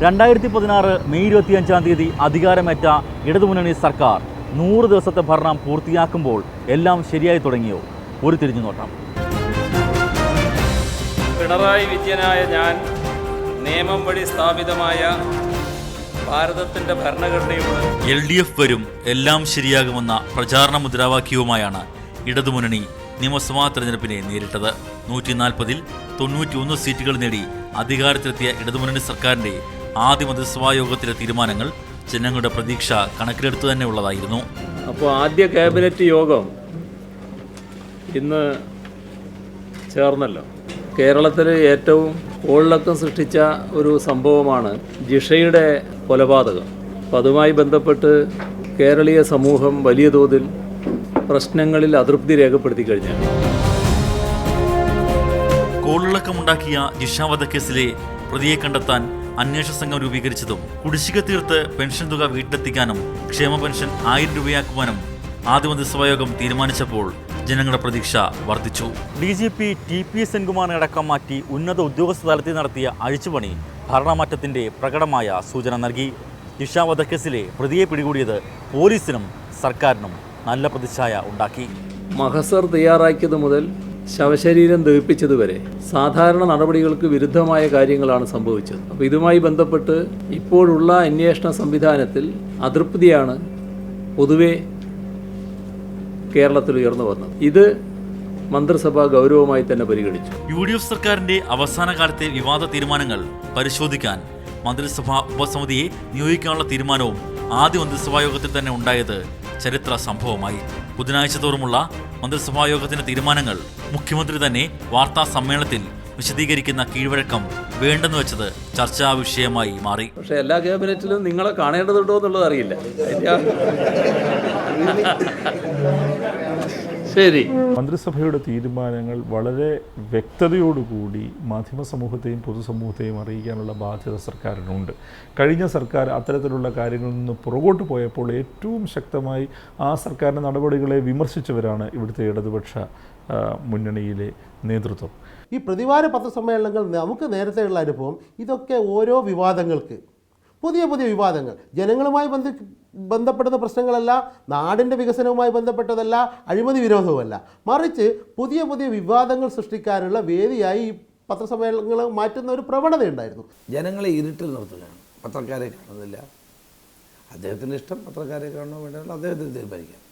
2016 May 25 അധികാരമേറ്റ ഇടതുമുന്നണി സർക്കാർ 100 ദിവസത്തെ ഭരണം പൂർത്തിയാക്കുമ്പോൾ എല്ലാം ശരിയായി തുടങ്ങിയോ? ഒരു തിരിഞ്ഞുനോട്ടം. പിണറായി വിജയനായ ഞാൻ നിയമം വഴി സ്ഥാപിതമായ ഭാരതത്തിൻ്റെ ഭരണഘടനയോട് LDF വരും, എല്ലാം ശരിയാകുമെന്ന പ്രചാരണ മുദ്രാവാക്യവുമായാണ് ഇടതുമുന്നണി നിയമസഭാ തെരഞ്ഞെടുപ്പിനെ നേരിട്ടത്. 140-ൽ 91 സീറ്റുകൾ നേടി അധികാരത്തിലെത്തിയ ഇടതുമുന്നണി സർക്കാരിന്റെ ആദ്യ മന്ത്രിസഭാ യോഗത്തിലെ തീരുമാനങ്ങൾ ജനങ്ങളുടെ പ്രതീക്ഷ കണക്കിലെടുത്തു തന്നെ ഉള്ളതായിരുന്നു. അപ്പോൾ ആദ്യ ക്യാബിനറ്റ് യോഗം ഇന്ന് ചേർന്നല്ലോ. കേരളത്തിൽ ഏറ്റവും കോളിളക്കം സൃഷ്ടിച്ച ഒരു സംഭവമാണ് ജിഷയുടെ കൊലപാതകം. അപ്പം അതുമായി ബന്ധപ്പെട്ട് കേരളീയ സമൂഹം വലിയ തോതിൽ പ്രശ്നങ്ങളിൽ അതൃപ്തി രേഖപ്പെടുത്തി കഴിഞ്ഞു. കോളിളക്കമുണ്ടാക്കിയ ജിഷ വധക്കേസിലെ പ്രതിയെ കണ്ടെത്താൻ അന്വേഷണ സംഘം രൂപീകരിച്ചതും കുടിശ്ശിക തീർത്ത് പെൻഷൻ തുക വീട്ടിലെത്തിക്കാനും ക്ഷേമ പെൻഷൻ 1000 രൂപയാക്കുവാനും ആദ്യ മന്ത്രിസഭാ യോഗം തീരുമാനിച്ചപ്പോൾ ജനങ്ങളുടെ പ്രതീക്ഷ വർദ്ധിച്ചു. DGP TP സെൻകുമാറിനെ അടക്കം മാറ്റി ഉന്നത ഉദ്യോഗസ്ഥ തലത്തിൽ നടത്തിയ അഴിച്ചുപണി ഭരണമാറ്റത്തിന്റെ പ്രകടമായ സൂചന നൽകി. ജിഷ വധക്കേസിലെ പ്രതിയെ പിടികൂടിയത് പോലീസിനും സർക്കാരിനും നല്ല പ്രതിച്ഛായ ഉണ്ടാക്കി. മഹസർ തയ്യാറാക്കിയത് മുതൽ ശവശരീരം ദഹിപ്പിച്ചതുവരെ സാധാരണ നടപടികൾക്ക് വിരുദ്ധമായ കാര്യങ്ങളാണ് സംഭവിച്ചത്. അപ്പോൾ ഇതുമായി ബന്ധപ്പെട്ട് ഇപ്പോഴുള്ള അന്വേഷണ സംവിധാനത്തിൽ അതൃപ്തിയാണ് പൊതുവെ കേരളത്തിൽ ഉയർന്നു വന്നത്. ഇത് മന്ത്രിസഭ ഗൗരവമായി തന്നെ പരിഗണിച്ചു. UDF സർക്കാരിന്റെ അവസാന കാലത്തെ വിവാദ തീരുമാനങ്ങൾ പരിശോധിക്കാൻ മന്ത്രിസഭാ ഉപസമിതിയെ നിയോഗിക്കാനുള്ള തീരുമാനവും ആദ്യ മന്ത്രിസഭാ യോഗത്തിൽ തന്നെ ഉണ്ടായത് ചരിത്ര സംഭവമായി. ബുധനാഴ്ച തോറുമുള്ള മന്ത്രിസഭാ യോഗത്തിന്റെ തീരുമാനങ്ങൾ മുഖ്യമന്ത്രി തന്നെ വാർത്താ സമ്മേളനത്തിൽ വിശദീകരിക്കുന്ന കീഴ്വഴക്കം വേണ്ടെന്ന് വെച്ചത് ചർച്ചാ വിഷയമായി മാറി. പക്ഷെ എല്ലാ ക്യാബിനറ്റിലും നിങ്ങളെ കാണേണ്ടതുണ്ടോ എന്നുള്ളത് അറിയില്ല. ശരി, മന്ത്രിസഭയുടെ തീരുമാനങ്ങൾ വളരെ വ്യക്തതയോടുകൂടി മാധ്യമ സമൂഹത്തെയും പൊതുസമൂഹത്തെയും അറിയിക്കാനുള്ള ബാധ്യത സർക്കാരിനുണ്ട്. കഴിഞ്ഞ സർക്കാർ അത്തരത്തിലുള്ള കാര്യങ്ങളിൽ നിന്ന് പുറകോട്ട് പോയപ്പോൾ ഏറ്റവും ശക്തമായി ആ സർക്കാരിൻ്റെ നടപടികളെ വിമർശിച്ചവരാണ് ഇവിടുത്തെ ഇടതുപക്ഷ മുന്നണിയിലെ നേതൃത്വം. ഈ പ്രതിവാര പത്രസമ്മേളനങ്ങൾ നമുക്ക് നേരത്തെയുള്ള അനുഭവം, ഇതൊക്കെ ഓരോ വിവാദങ്ങൾക്ക് പുതിയ വിവാദങ്ങൾ, ജനങ്ങളുമായി ബന്ധപ്പെടുന്ന പ്രശ്നങ്ങളല്ല, നാടിൻ്റെ വികസനവുമായി ബന്ധപ്പെട്ടതല്ല, അഴിമതി വിരോധവുമല്ല, മറിച്ച് പുതിയ വിവാദങ്ങൾ സൃഷ്ടിക്കാനുള്ള വേദിയായി ഈ പത്രസമ്മേളനങ്ങൾ മാറ്റുന്ന ഒരു പ്രവണതയുണ്ടായിരുന്നു. ജനങ്ങളെ ഇരുട്ടിൽ നിർത്തുകയാണ്. പത്രക്കാരെ കാണുന്നില്ല. അദ്ദേഹത്തിൻ്റെ ഇഷ്ടം പത്രക്കാരെ കാണണോ വേണ്ടല്ലോ അദ്ദേഹത്തിന് തീരുമാനിക്കാം.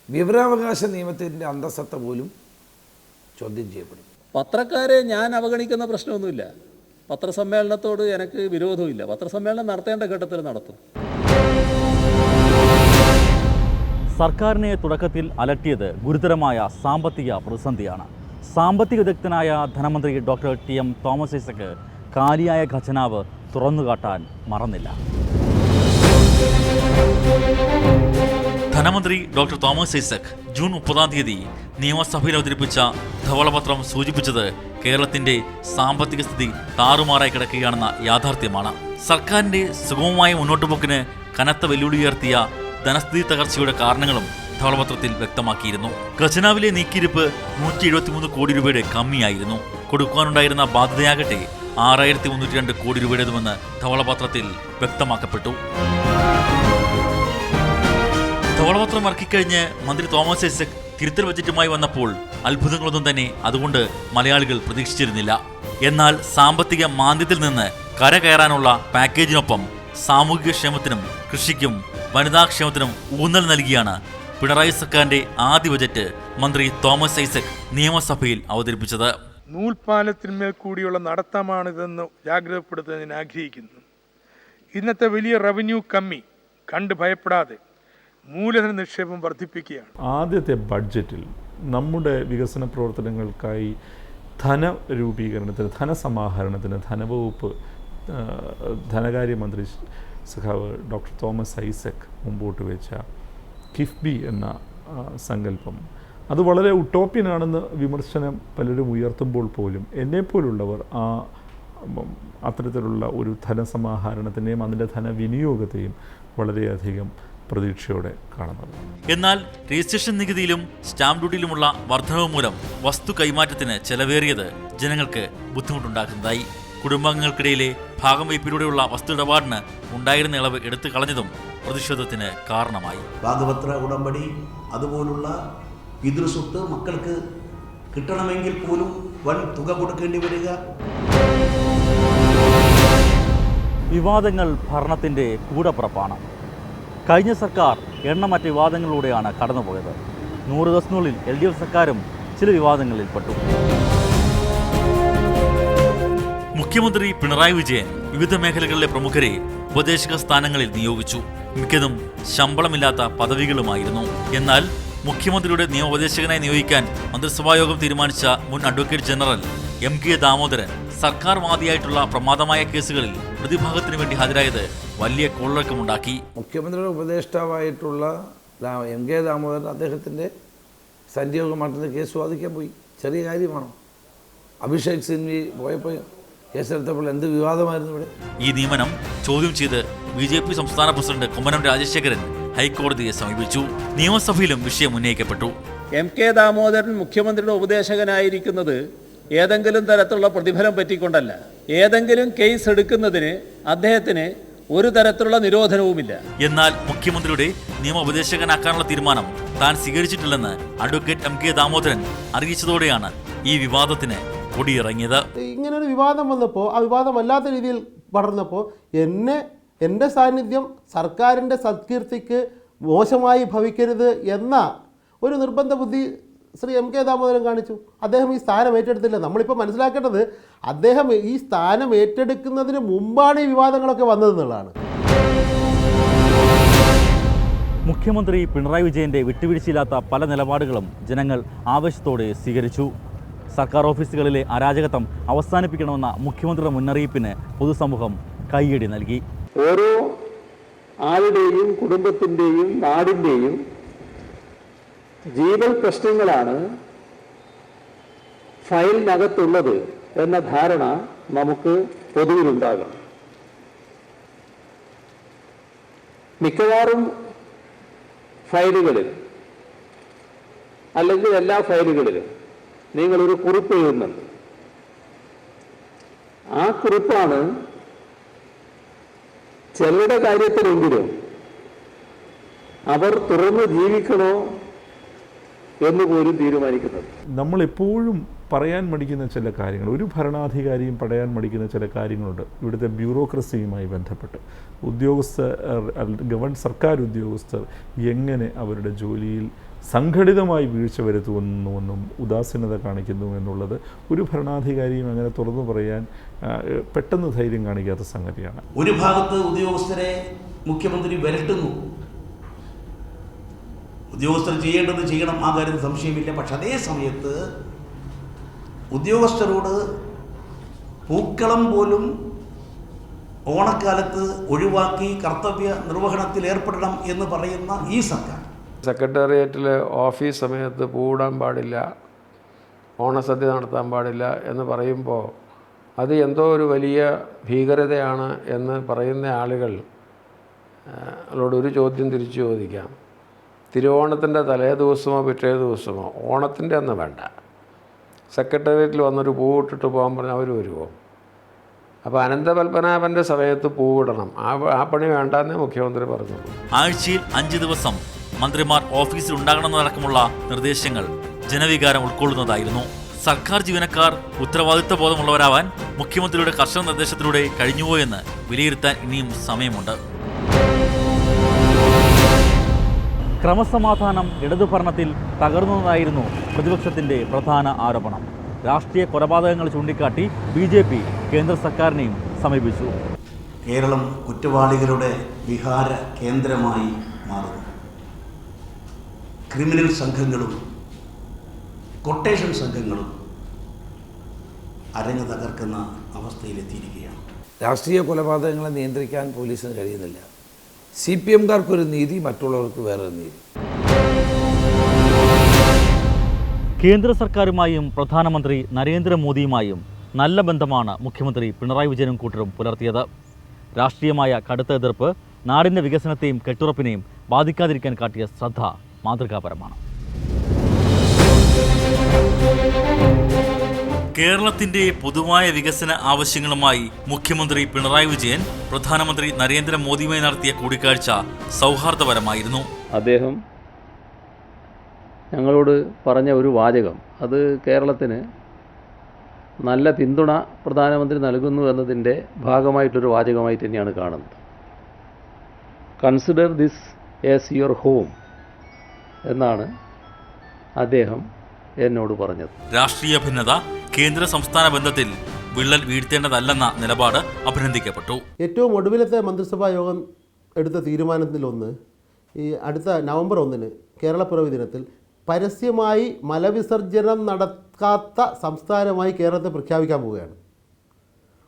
വിവരാവകാശ നിയമത്തിൻ്റെ അന്തസത്ത പോലും ചോദ്യം ചെയ്യപ്പെടും. പത്രക്കാരെ ഞാൻ അവഗണിക്കുന്ന പ്രശ്നമൊന്നുമില്ല. പത്രസമ്മേളനത്തോട് എനിക്ക് വിരോധമില്ല. പത്രസമ്മേളനം നടത്തേണ്ട ഘട്ടത്തിൽ നടത്തും. സർക്കാരിനെ തുടക്കത്തിൽ അലട്ടിയത് ഗുരുതരമായ സാമ്പത്തിക പ്രതിസന്ധിയാണ്. സാമ്പത്തിക വിദഗ്ധനായ ധനമന്ത്രി ഡോക്ടർ TM തോമസ് ഐസക് കാലിയായ ഖജനാവ് തുറന്നുകാട്ടാൻ മറന്നില്ല. ധനമന്ത്രി ഡോക്ടർ തോമസ് ഐസക് ജൂൺ 30 നിയമസഭയിൽ അവതരിപ്പിച്ച ധവളപത്രം സൂചിപ്പിച്ചത് കേരളത്തിന്റെ സാമ്പത്തിക സ്ഥിതി താറുമാറായി കിടക്കുകയാണെന്ന യാഥാർത്ഥ്യമാണ്. സർക്കാരിന്റെ സുഗമമായ മുന്നോട്ടുപോക്കിന് കനത്ത വെല്ലുവിളി ഉയർത്തിയ ധനസ്ഥിതി തകർച്ചയുടെ കാരണങ്ങളും ധവളപത്രത്തിൽ വ്യക്തമാക്കിയിരുന്നു. ഖജനാവിലെ നീക്കിയിരിപ്പ് 173 കോടി രൂപയുടെ കമ്മിയായിരുന്നു. കൊടുക്കാനുണ്ടായിരുന്ന ബാധ്യതയാകട്ടെ 6302 കോടി രൂപയുടേതുമെന്ന് ധവളപത്രത്തിൽ വ്യക്തമാക്കപ്പെട്ടു. ധവളപത്രം ഇറക്കിക്കഴിഞ്ഞ് മന്ത്രി തോമസ് ഐസക് തിരുത്തൽ ബജറ്റുമായി വന്നപ്പോൾ അത്ഭുതങ്ങളൊന്നും തന്നെ അതുകൊണ്ട് മലയാളികൾ പ്രതീക്ഷിച്ചിരുന്നില്ല. എന്നാൽ സാമ്പത്തിക മാന്ദ്യത്തിൽ നിന്ന് കരകയറാനുള്ള പാക്കേജിനൊപ്പം സാമൂഹിക ക്ഷേമത്തിനും കൃഷിക്കും വനിതാക്ഷേമത്തിനും ഊന്നൽ നൽകിയാണ് പിണറായി സർക്കാരിന്റെ ആദ്യ ബജറ്റ് മന്ത്രി തോമസ് ഐസക് നിയമസഭയിൽ അവതരിപ്പിച്ചത്. നൂൽപാലത്തിന്മേൽ കൂടിയുള്ള നടത്തമാണിതെന്ന് ജാഗ്രതപ്പെടുത്താൻ ആഗ്രഹിക്കുന്നു. ഇന്നത്തെ വലിയ റവന്യൂ കമ്മി കണ്ട് ഭയപ്പെടാതെ മൂലധന നിക്ഷേപം വർദ്ധിപ്പിക്കുകയാണ്. ആദ്യത്തെ ബഡ്ജറ്റിൽ നമ്മുടെ വികസന പ്രവർത്തനങ്ങൾക്കായി ധനരൂപീകരണത്തിന്, ധനസമാഹരണത്തിന് ധനവകുപ്പ് ധനകാര്യമന്ത്രി സഖാവ് ഡോക്ടർ തോമസ് ഐസക് മുമ്പോട്ട് വെച്ച കിഫ്ബി എന്ന സങ്കല്പം, അത് വളരെ ഉട്ടോപ്യനാണെന്ന് വിമർശനം പലരും ഉയർത്തുമ്പോൾ പോലും എന്നെപ്പോലുള്ളവർ അത്തരത്തിലുള്ള ഒരു ധനസമാഹരണത്തിനെയും അതിൻ്റെ ധനവിനിയോഗത്തെയും വളരെയധികം പ്രതീക്ഷയോടെ കാണുന്നത്. എന്നാൽ രജിസ്ട്രേഷൻ നികുതിയിലും സ്റ്റാമ്പ് ഡ്യൂട്ടിയിലുമുള്ള വർധനവ് മൂലം വസ്തു കൈമാറ്റത്തിന് ചെലവേറിയത് ജനങ്ങൾക്ക് ബുദ്ധിമുട്ടുണ്ടാക്കുന്നതായി. കുടുംബാംഗങ്ങൾക്കിടയിലെ ഭാഗം വയ്പിലൂടെയുള്ള വസ്തുഇടപാടിന് ഉണ്ടായിരുന്ന ഇളവ് എടുത്തു കളഞ്ഞതും പ്രതിഷേധത്തിന് കാരണമായി. ഭാഗവത്ര ഉടമ്പടി അതുപോലുള്ള പിതൃസ്വത്ത് മക്കൾക്ക് കിട്ടണമെങ്കിൽ പോലും വൻ തുക കൊടുക്കേണ്ടി വരിക. വിവാദങ്ങൾ ഭരണത്തിൻ്റെ കൂടപ്പിറപ്പാണ്. കഴിഞ്ഞ സർക്കാർ എണ്ണമറ്റ വിവാദങ്ങളിലൂടെയാണ് കടന്നുപോയത്. 100 ദിവസത്തിനുള്ളിൽ LDF സർക്കാരും ചില വിവാദങ്ങളിൽപ്പെട്ടു. മുഖ്യമന്ത്രി പിണറായി വിജയൻ വിവിധ മേഖലകളിലെ പ്രമുഖരെ ഉപദേശക സ്ഥാനങ്ങളിൽ നിയോഗിച്ചു. മിക്കതും ശമ്പളമില്ലാത്ത പദവികളുമായിരുന്നു. എന്നാൽ മുഖ്യമന്ത്രിയുടെ നിയമോപദേശകനായി നിയോഗിക്കാൻ മന്ത്രിസഭായോഗം തീരുമാനിച്ച മുൻ അഡ്വക്കേറ്റ് ജനറൽ MK ദാമോദരൻ സർക്കാർ വാദിയായിട്ടുള്ള പ്രമാദമായ കേസുകളിൽ പ്രതിഭാഗത്തിന് വേണ്ടി ഹാജരായത് വലിയ കോളിളക്കമുണ്ടാക്കി. മുഖ്യമന്ത്രിയുടെ ഉപദേഷ്ടാവായിട്ടുള്ള MK ദാമോദരൻ അദ്ദേഹത്തിൻ്റെ സഞ്ജീവ് കുമാറിൻ്റെ കേസ് വാദിക്കാൻ പോയി. ചെറിയ കാര്യമാണോ? അഭിഷേക് സിംഗ്വി പോയപ്പോൾ കേസെടുത്തപ്പോൾ എന്ത് വിവാദമായിരുന്നു ഇവിടെ? ഈ നിയമനം ചോദ്യം ചെയ്ത് BJP സംസ്ഥാന പ്രസിഡന്റ് കുമ്മനം രാജശേഖരൻ ഹൈക്കോടതിയെ സമീപിച്ചു. നിയമസഭയിലും വിഷയം ഉന്നയിക്കപ്പെട്ടു. MK ദാമോദരൻ മുഖ്യമന്ത്രിയുടെ ഉപദേശകനായിരിക്കുന്നത് ഏതെങ്കിലും തരത്തിലുള്ള പ്രതിഫലം പറ്റിക്കൊണ്ടല്ല. ഏതെങ്കിലും കേസ് എടുക്കുന്നതിന് അദ്ദേഹത്തിന് ഒരു തരത്തിലുള്ള നിരോധനവുമില്ല. എന്നാൽ മുഖ്യമന്ത്രിയുടെ നിയമോപദേശകനാക്കാനുള്ള തീരുമാനം താൻ സ്വീകരിച്ചിട്ടില്ലെന്ന് അഡ്വക്കേറ്റ് MK ദാമോദരൻ അറിയിച്ചതോടെയാണ് ഈ വിവാദത്തിന് കൊടിയിറങ്ങിയത്. ഇങ്ങനൊരു വിവാദം വന്നപ്പോൾ ആ വിവാദമല്ലാത്ത രീതിയിൽ പടർന്നപ്പോൾ എൻ്റെ സാന്നിധ്യം സർക്കാരിൻ്റെ സത്കീർത്തിക്ക് മോശമായി ഭവിക്കരുത് എന്ന ഒരു നിർബന്ധ ബുദ്ധി ശ്രീ MK ദാമോദരൻ കാണിച്ചു. അദ്ദേഹം ഈ സ്ഥാനം ഏറ്റെടുത്തില്ല. നമ്മളിപ്പോൾ മനസ്സിലാക്കേണ്ടത് അദ്ദേഹം ഈ സ്ഥാനം ഏറ്റെടുക്കുന്നതിന് മുമ്പാണ് ഈ വിവാദങ്ങളൊക്കെ വന്നതെന്നുള്ളതാണ്. മുഖ്യമന്ത്രി പിണറായി വിജയന്റെ വിട്ടുവീഴ്ചയില്ലാത്ത പല നിലപാടുകളും ജനങ്ങൾ ആവേശത്തോടെ സ്വീകരിച്ചു. സർക്കാർ ഓഫീസുകളിലെ അരാജകത്വം അവസാനിപ്പിക്കണമെന്ന മുഖ്യമന്ത്രിയുടെ മുന്നറിയിപ്പിന് പൊതുസമൂഹം കൈയടി നൽകി. ഓരോ ആളുടെയും കുടുംബത്തിൻ്റെയും നാടിൻ്റെയും ജീവൽ പ്രശ്നങ്ങളാണ് ഫയലിനകത്തുള്ളത് എന്ന ധാരണ നമുക്ക് പൊതുവിലുണ്ടാകണം. മിക്കവാറും ഫയലുകളിൽ അല്ലെങ്കിൽ എല്ലാ ഫയലുകളിലും നിങ്ങളൊരു കുറിപ്പ് എഴുതുന്നുണ്ട്. ആ കുറിപ്പാണ് ചിലരുടെ കാര്യത്തിലെങ്കിലും അവർ തുറന്ന് ജീവിക്കണോ എന്ന് പോലും തീരുമാനിക്കുന്നത്. നമ്മളെപ്പോഴും പറയാൻ മടിക്കുന്ന ചില കാര്യങ്ങൾ, ഒരു ഭരണാധികാരിയും പറയാൻ മടിക്കുന്ന ചില കാര്യങ്ങളുണ്ട്. ഇവിടുത്തെ ബ്യൂറോക്രസിയുമായി ബന്ധപ്പെട്ട് സർക്കാർ ഉദ്യോഗസ്ഥർ എങ്ങനെ അവരുടെ ജോലിയിൽ സംഘടിതമായി വീഴ്ച വരുത്തുന്നുവെന്നും ഉദാസീനത കാണിക്കുന്നു എന്നുള്ളത് ഒരു ഭരണാധികാരിയും അങ്ങനെ തുറന്നു പറയാൻ പെട്ടെന്ന് ധൈര്യം കാണിക്കാത്ത സംഗതിയാണ്. ഒരു ഭാഗത്ത് ഉദ്യോഗസ്ഥരെ മുഖ്യമന്ത്രി വരട്ടുന്നു. ഉദ്യോഗസ്ഥർ ചെയ്യേണ്ടത് ചെയ്യണം, ആ കാര്യത്തിൽ സംശയമില്ല. പക്ഷെ അതേ സമയത്ത് ഉദ്യോഗസ്ഥരോട് പൂക്കളം പോലും ഓണക്കാലത്ത് ഒഴിവാക്കി കർത്തവ്യ നിർവഹണത്തിൽ ഏർപ്പെടണം എന്ന് പറയുന്ന ഈ സർക്കാർ, സെക്രട്ടേറിയറ്റിൽ ഓഫീസ് സമയത്ത് പൂവിടാൻ പാടില്ല, ഓണസദ്യ നടത്താൻ പാടില്ല എന്ന് പറയുമ്പോൾ അത് എന്തോ ഒരു വലിയ ഭീകരതയാണ് എന്ന് പറയുന്ന ആളുകളോട് ഒരു ചോദ്യം തിരിച്ചു ചോദിക്കാം. തിരുവോണത്തിൻ്റെ തലേ ദിവസമോ പിറ്റേ ദിവസമോ, ഓണത്തിൻ്റെ അന്ന് വേണ്ട, സെക്രട്ടേറിയറ്റിൽ വന്നൊരു പൂവിട്ടിട്ട് പോകാൻ പറഞ്ഞാൽ അവർ വരുമോ? അപ്പോൾ അനന്തപത്മനാഭൻ്റെ സമയത്ത് പൂവിടണം, ആ പണി വേണ്ടെന്നേ മുഖ്യമന്ത്രി പറഞ്ഞുള്ളൂ. ആഴ്ചയിൽ 5 ദിവസം മന്ത്രിമാർ ഓഫീസിൽ ഉണ്ടാകണമെന്നടക്കമുള്ള നിർദ്ദേശങ്ങൾ ജനവികാരം ഉൾക്കൊള്ളുന്നതായിരുന്നു. സർക്കാർ ജീവനക്കാർ ഉത്തരവാദിത്വ ബോധമുള്ളവരാവാൻ മുഖ്യമന്ത്രിയുടെ കർശന നിർദ്ദേശത്തിലൂടെ കഴിഞ്ഞുവോ എന്ന് വിലയിരുത്താൻ ഇനിയും സമയമുണ്ട്. ക്രമസമാധാനം ഇടതുഭരണത്തിൽ തകർന്നതായിരുന്നു പ്രതിപക്ഷത്തിന്റെ പ്രധാന ആരോപണം. രാഷ്ട്രീയ കൊലപാതകങ്ങൾ ചൂണ്ടിക്കാട്ടി BJP കേന്ദ്ര സർക്കാരിനെയും സമീപിച്ചു. കേരളം കുറ്റവാളികളുടെ വിഹാര കേന്ദ്രമായി മാറുന്നു. ക്രിമിനൽ സംഘങ്ങളും കൊട്ടേഷൻ സംഘങ്ങളും അരങ്ങ് തകർക്കുന്ന അവസ്ഥയിലെത്തിയിരിക്കുകയാണ്. രാഷ്ട്രീയ കൊലപാതകങ്ങളെ നിയന്ത്രിക്കാൻ പോലീസിന് കഴിയുന്നില്ല. CPMകാർക്കൊരു നീതി, മറ്റുള്ളവർക്ക് വേറൊരു നീതി. കേന്ദ്ര സർക്കാരുമായും പ്രധാനമന്ത്രി നരേന്ദ്രമോദിയുമായും നല്ല ബന്ധമാണ് മുഖ്യമന്ത്രി പിണറായി വിജയനും കൂട്ടരും പുലർത്തിയത്. രാഷ്ട്രീയമായ കടുത്ത എതിർപ്പ് നാടിൻ്റെ വികസനത്തെയും കെട്ടുറപ്പിനെയും ബാധിക്കാതിരിക്കാൻ കാട്ടിയ ശ്രദ്ധ മാതൃകാപരമാണ്. കേരളത്തിന്റെ പൊതുവായ വികസന ആവശ്യങ്ങളുമായി മുഖ്യമന്ത്രി പിണറായി വിജയൻ പ്രധാനമന്ത്രി നരേന്ദ്രമോദിയുമായി നടത്തിയ കൂടിക്കാഴ്ച സൗഹാർദ്ദപരമായിരുന്നു. അദ്ദേഹം ഞങ്ങളോട് പറഞ്ഞ ഒരു വാചകം, അത് കേരളത്തിന് നല്ല പിന്തുണ പ്രധാനമന്ത്രി നൽകുന്നു എന്നതിൻ്റെ ഭാഗമായിട്ടൊരു വാചകമായിട്ട് തന്നെയാണ് കാണുന്നത്. Consider this as your home എന്നാണ് അദ്ദേഹം എന്നോട് പറഞ്ഞത്. രാഷ്ട്രീയ ഭിന്നത കേന്ദ്ര സംസ്ഥാന ബന്ധത്തിൽ വിള്ളൽ വീഴ്ത്തേണ്ടതല്ലെന്ന നിലപാട് അഭിനന്ദിക്കപ്പെട്ടു. ഏറ്റവും ഒടുവിലത്തെ മന്ത്രിസഭാ യോഗം എടുത്ത തീരുമാനത്തിലൊന്ന്, ഈ അടുത്ത നവംബർ 1 കേരളപ്പിറവി ദിനത്തിൽ പരസ്യമായി മലവിസർജനം നടക്കാത്ത സംസ്ഥാനമായി കേരളത്തെ പ്രഖ്യാപിക്കാൻ പോവുകയാണ്.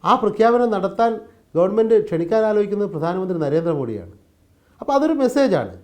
ആ പ്രഖ്യാപനം നടത്താൻ ഗവൺമെൻറ് ക്ഷണിക്കാൻ ആലോചിക്കുന്നത് പ്രധാനമന്ത്രി നരേന്ദ്രമോദിയാണ്. അപ്പോൾ അതൊരു മെസ്സേജാണ്.